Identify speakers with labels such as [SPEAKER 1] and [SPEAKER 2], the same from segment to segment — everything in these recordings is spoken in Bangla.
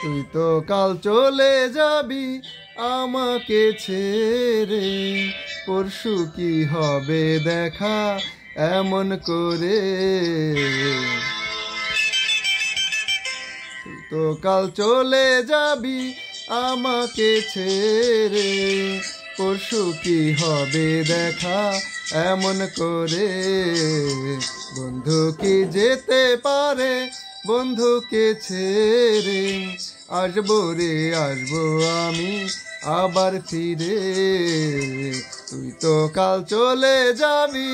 [SPEAKER 1] তুই তো কাল চলে যাবি আমাকে ছেড়ে, পরশু কি হবে দেখা এমন করে। তুই তো কাল চলে যাবি আমাকে ছেড়ে, পরশু কি হবে দেখা এমন করে। বন্ধু কি যেতে পারে বন্ধুকে ছেড়ে, আসবো রে আসবো আমি আবার ফিরে। তুই তো কাল চলে যাবি।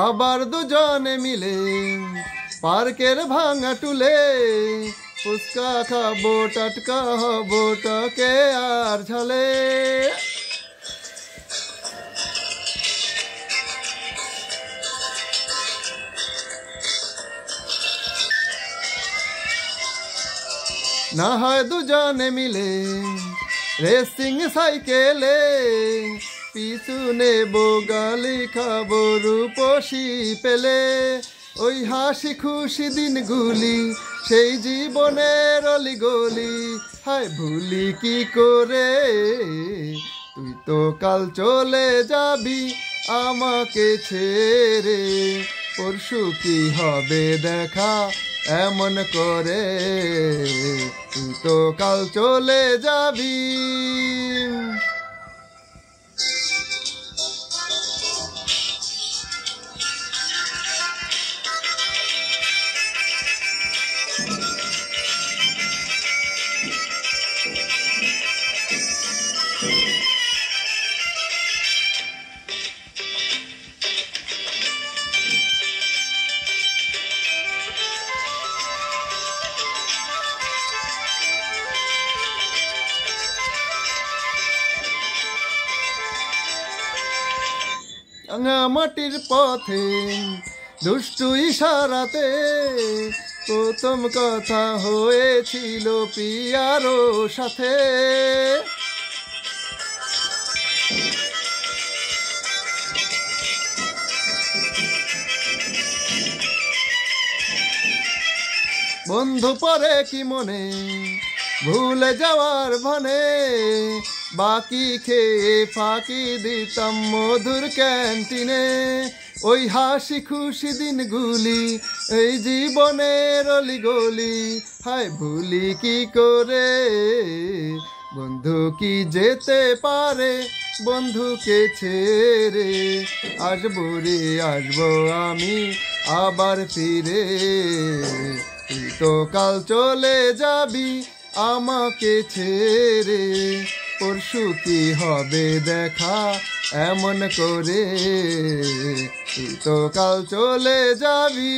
[SPEAKER 1] আবার দুজনে মিলে পার্কের ভাঙা টুলে, ফুচকা খাবো টাটকা হবো টকে আর ঝালে। না হয় দুজনে মিলে রেসিং সাইকেলে, পিছু নেবো গালি খাবো রূপসী পেলে। ওই হাসি খুশি দিনগুলি সেই জীবনের অলিগলি, হায় ভুলি কি করে। তুই তো কাল চলে যাবি আমাকে ছেড়ে, পরশু কি হবে দেখা এমন করে। তুই তো কাল চলে যাবি। মাটির পথে দুষ্টু ইশারাতে প্রথম কথা হয়েছিল পিয়ারো সাথে। বন্ধু পরে কি মনে ভুলে যাওয়ার ভানে, বাকি খেয়ে ফাঁকি দিতাম মধুর ক্যান্টিনে। ওই হাসি খুশি দিনগুলি এই জীবনের অলিগলি, হায় ভুলি কি করে। বন্ধু কি যেতে পারে বন্ধুকে ছেড়ে, আসবো রে আসবো আমি আবার ফিরে। তুই তো কাল চলে যাবি আমাকে ছেড়ে, পরশু কি হবে দেখা এমন করে। তুই তো কাল চলে যাবি।